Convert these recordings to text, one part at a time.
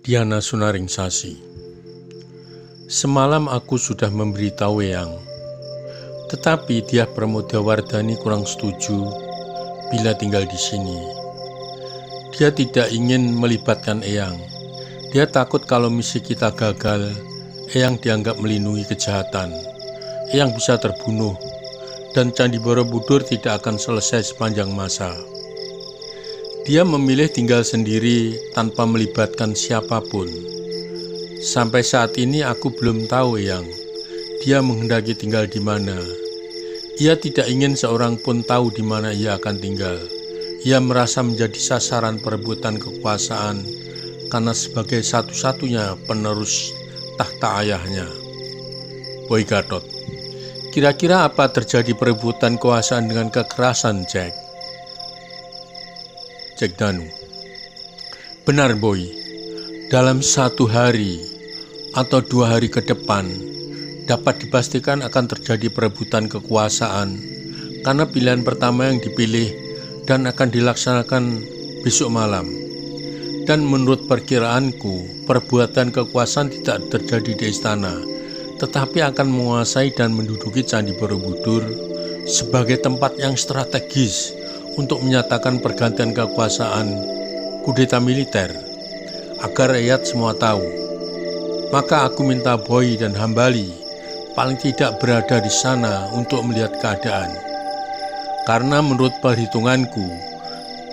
Diana Sunaringsasi. Semalam aku sudah memberitahu Eyang, tetapi dia Pramodawardhani kurang setuju bila tinggal di sini. Dia tidak ingin melibatkan Eyang. Dia takut kalau misi kita gagal, Eyang dianggap melindungi kejahatan. Eyang bisa terbunuh, dan Candi Borobudur tidak akan selesai sepanjang masa. Dia memilih tinggal sendiri tanpa melibatkan siapapun. Sampai saat ini aku belum tahu Eyang, dia menghendaki tinggal di mana. Ia tidak ingin seorang pun tahu di mana ia akan tinggal. Ia merasa menjadi sasaran perebutan kekuasaan karena sebagai satu-satunya penerus tahta ayahnya. Boy Gatot, kira-kira apa terjadi perebutan kekuasaan dengan kekerasan, Jack? Jack Danu, benar Boy, dalam 1 hari atau 2 hari ke depan dapat dipastikan akan terjadi perebutan kekuasaan karena pilihan pertama yang dipilih dan akan dilaksanakan besok malam. Dan menurut perkiraanku, perbuatan kekuasaan tidak terjadi di istana, tetapi akan menguasai dan menduduki Candi Borobudur sebagai tempat yang strategis untuk menyatakan pergantian kekuasaan kudeta militer agar rakyat semua tahu. Maka aku minta Boy dan Hambali paling tidak berada di sana untuk melihat keadaan. Karena menurut perhitunganku,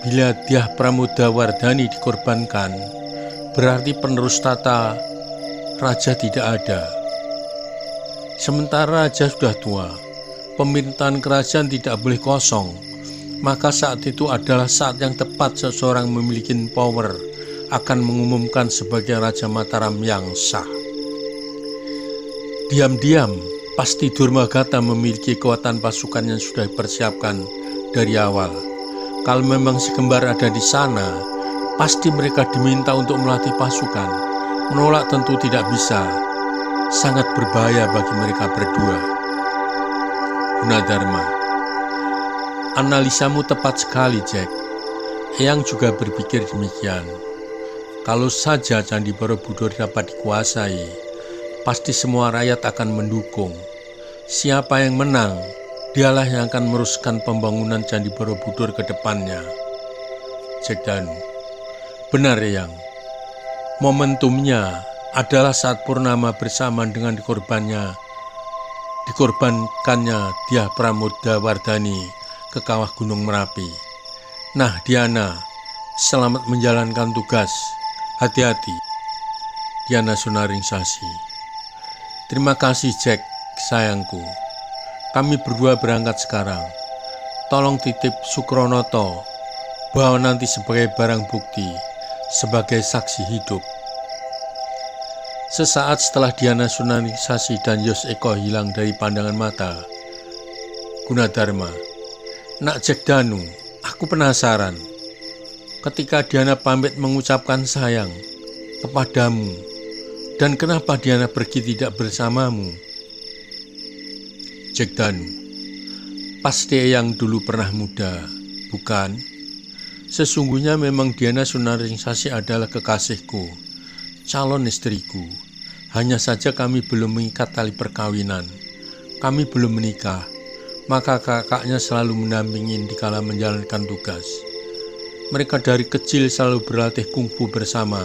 bila Dyah Pramodawardhani dikorbankan, berarti penerus tata raja tidak ada. Sementara raja sudah tua, pemerintahan kerajaan tidak boleh kosong. Maka saat itu adalah saat yang tepat seseorang memiliki power akan mengumumkan sebagai Raja Mataram yang sah. Diam-diam, pasti Durmagata memiliki kekuatan pasukan yang sudah dipersiapkan dari awal. Kalau memang si kembar ada di sana, pasti mereka diminta untuk melatih pasukan. Menolak tentu tidak bisa. Sangat berbahaya bagi mereka berdua. Gunadarma, analisamu tepat sekali, Jack. Eyang juga berpikir demikian. Kalau saja Candi Borobudur dapat dikuasai, pasti semua rakyat akan mendukung. Siapa yang menang, dialah yang akan meneruskan pembangunan Candi Borobudur ke depannya. Jack Danu, benar Eyang. Momentumnya adalah saat purnama bersamaan dengan dikorbankannya Dyah Pramodawardhani ke kawah Gunung Merapi. Nah Diana, selamat menjalankan tugas. Hati-hati. Diana Sunaringsasi. Terima kasih Jack, sayangku. Kami berdua berangkat sekarang. Tolong titip Sukronoto, bawa nanti sebagai barang bukti, sebagai saksi hidup. Sesaat setelah Diana Sunaringsasi dan Yos Eko hilang dari pandangan mata, Gunadarma, Nak Jack Danu, aku penasaran. Ketika Diana pamit mengucapkan sayang kepadamu, dan kenapa Diana pergi tidak bersamamu? Jack Danu, pasti Eyang dulu pernah muda, bukan? Sesungguhnya memang Diana Sunaringsasi adalah kekasihku, calon istriku. Hanya saja kami belum mengikat tali perkawinan. Kami belum menikah. Maka kakaknya selalu mendampingi dikala menjalankan tugas. Mereka dari kecil selalu berlatih kungfu bersama,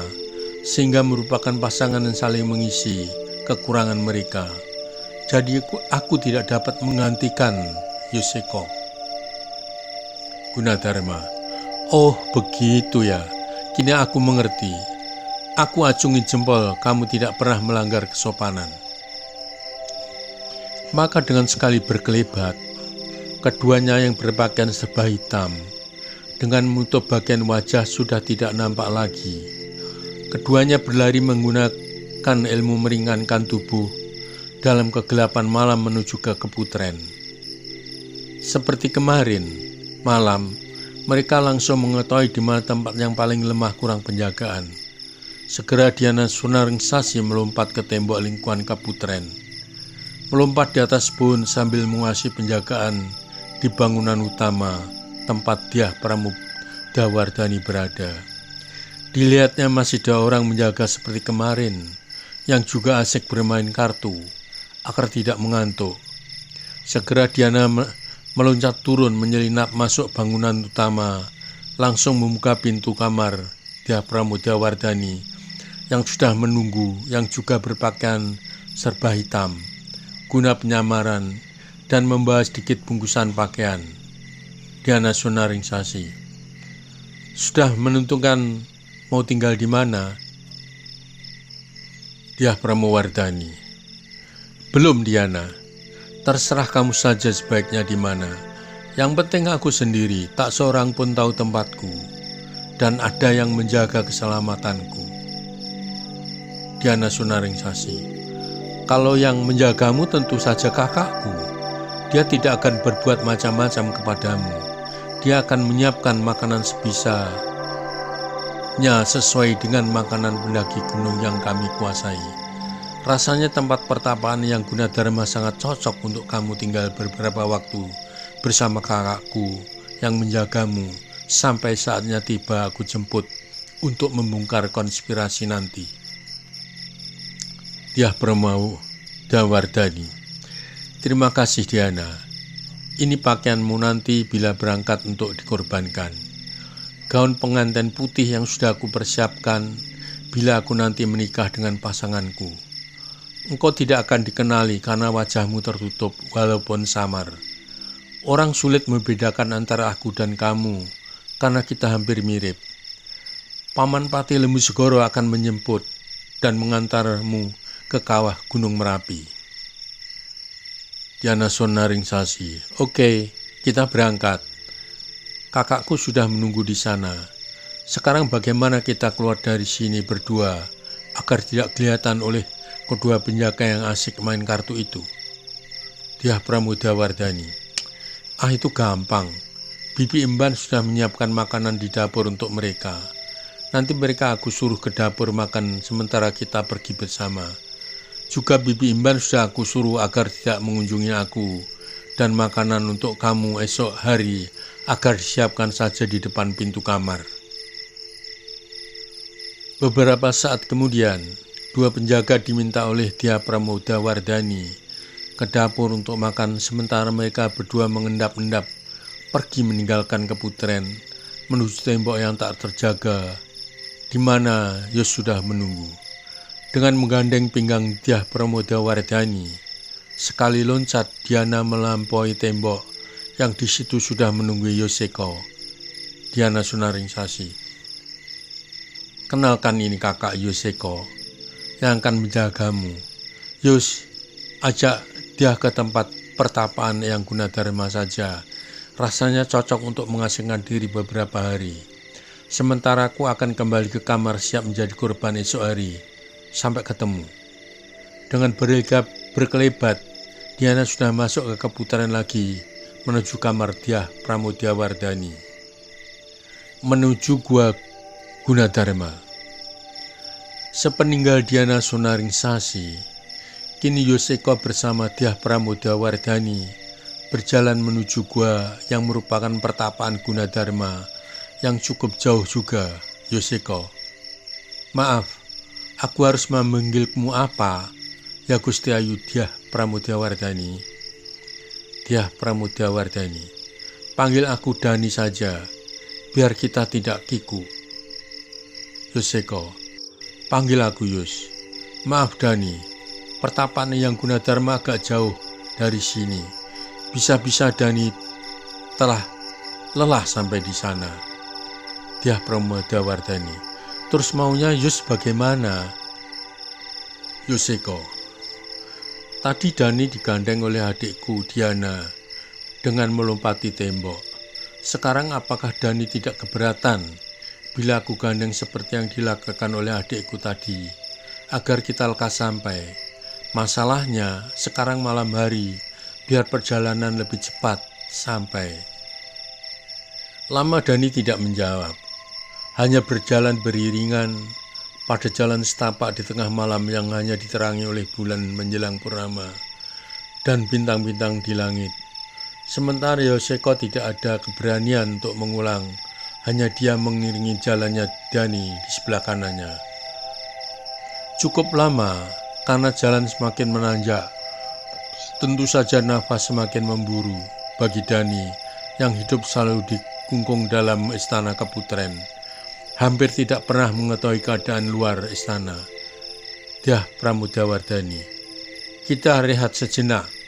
sehingga merupakan pasangan yang saling mengisi kekurangan mereka. Jadi aku tidak dapat menggantikan Yoseko. Gunadarma, oh begitu ya, kini aku mengerti. Aku acungi jempol, kamu tidak pernah melanggar kesopanan. Maka dengan sekali berkelebat, keduanya yang berpakaian serba hitam, dengan menutup bagian wajah sudah tidak nampak lagi. Keduanya berlari menggunakan ilmu meringankan tubuh dalam kegelapan malam menuju ke Keputren. Seperti kemarin malam, mereka langsung mengetahui di mana tempat yang paling lemah kurang penjagaan. Segera Diana Sunaringsasi melompat ke tembok lingkungan Keputren, melompat di atas pohon sambil menguasai penjagaan di bangunan utama tempat Dyah Pramodawardhani berada. Dilihatnya masih ada orang menjaga seperti kemarin, yang juga asik bermain kartu, agar tidak mengantuk. Segera Diana meloncat turun menyelinap masuk bangunan utama, langsung membuka pintu kamar Dyah Pramodawardhani yang sudah menunggu, yang juga berpakaian serba hitam, guna penyamaran, dan membawa sedikit bungkusan pakaian. Diana Sonaringsasi, sudah menentukan mau tinggal di mana? Dyah Pramodawardhani, belum Diana, terserah kamu saja sebaiknya di mana. Yang penting aku sendiri, tak seorang pun tahu tempatku, dan ada yang menjaga keselamatanku. Diana Sonaringsasi, kalau yang menjagamu tentu saja kakakku. Dia tidak akan berbuat macam-macam kepadamu. Dia akan menyiapkan makanan sebisanya sesuai dengan makanan pendaki gunung yang kami kuasai. Rasanya tempat pertapaan yang Gunadarma sangat cocok untuk kamu tinggal beberapa waktu bersama kakakku yang menjagamu sampai saatnya tiba aku jemput untuk membongkar konspirasi nanti. Dyah Pramodawardhani, terima kasih Diana. Ini pakaianmu nanti bila berangkat untuk dikorbankan. Gaun pengantin putih yang sudah aku persiapkan bila aku nanti menikah dengan pasanganku. Engkau tidak akan dikenali karena wajahmu tertutup walaupun samar. Orang sulit membedakan antara aku dan kamu karena kita hampir mirip. Paman Pati Lembu Segoro akan menjemput dan mengantarmu ke kawah Gunung Merapi. Diana Sonaringsasi, oke, kita berangkat. Kakakku sudah menunggu di sana. Sekarang bagaimana kita keluar dari sini berdua agar tidak kelihatan oleh kedua penjaga yang asik main kartu itu? Dyah Pramodawardhani, itu gampang. Bibi Emban sudah menyiapkan makanan di dapur untuk mereka. Nanti mereka aku suruh ke dapur makan sementara kita pergi bersama. Juga Bibi Emban sudah aku suruh agar tidak mengunjungi aku, dan makanan untuk kamu esok hari agar disiapkan saja di depan pintu kamar. Beberapa saat kemudian, dua penjaga diminta oleh Dyah Pramodawardhani ke dapur untuk makan sementara mereka berdua mengendap-endap pergi meninggalkan keputren menuju tembok yang tak terjaga di mana Yos sudah menunggu. Dengan menggandeng pinggang Dyah Pramodawardhani, sekali loncat Diana melampaui tembok yang di situ sudah menunggu Yoseko. Diana Sonaringsasi, kenalkan ini kakak Yoseko yang akan menjagamu. Yos, ajak dia ke tempat pertapaan yang Gunadarma saja. Rasanya cocok untuk mengasingkan diri beberapa hari. Sementara aku akan kembali ke kamar siap menjadi korban esok hari. Sampai ketemu. Dengan berkelebat, Diana sudah masuk ke keputaran lagi menuju kamar Dyah Pramodawardhani, menuju gua Gunadarma. Sepeninggal Diana Sonaringsasi, kini Yoseko bersama Dyah Pramodawardhani berjalan menuju gua yang merupakan pertapaan Gunadarma yang cukup jauh juga. Yoseko, maaf, aku harus memanggilmu apa? Ya Gusti Ayu Dyah Pramodawardhani. Dyah Pramodawardhani, panggil aku Dani saja, biar kita tidak kiku. Yoseko, panggil aku Yus. Maaf Dani, pertapaan yang Gunadarma agak jauh dari sini. Bisa-bisa Dani telah lelah sampai di sana. Dyah Pramodawardhani, terus maunya Yus bagaimana? Yoseko, tadi Dani digandeng oleh adikku Diana dengan melompati tembok. Sekarang apakah Dani tidak keberatan bila aku gandeng seperti yang dilakukan oleh adikku tadi, agar kita lekas sampai? Masalahnya sekarang malam hari, biar perjalanan lebih cepat sampai. Lama Dani tidak menjawab. Hanya berjalan beriringan pada jalan setapak di tengah malam yang hanya diterangi oleh bulan menjelang purnama dan bintang-bintang di langit. Sementara Yoseko tidak ada keberanian untuk mengulang Hanya dia mengiringi jalannya Dani di sebelah kanannya. Cukup lama, karena jalan semakin menanjak. Tentu saja nafas semakin memburu bagi Dani yang hidup selalu dikungkung dalam istana keputren. Hampir tidak pernah mengetahui keadaan luar istana. Dah Pramodawardhani, kita rehat sejenak.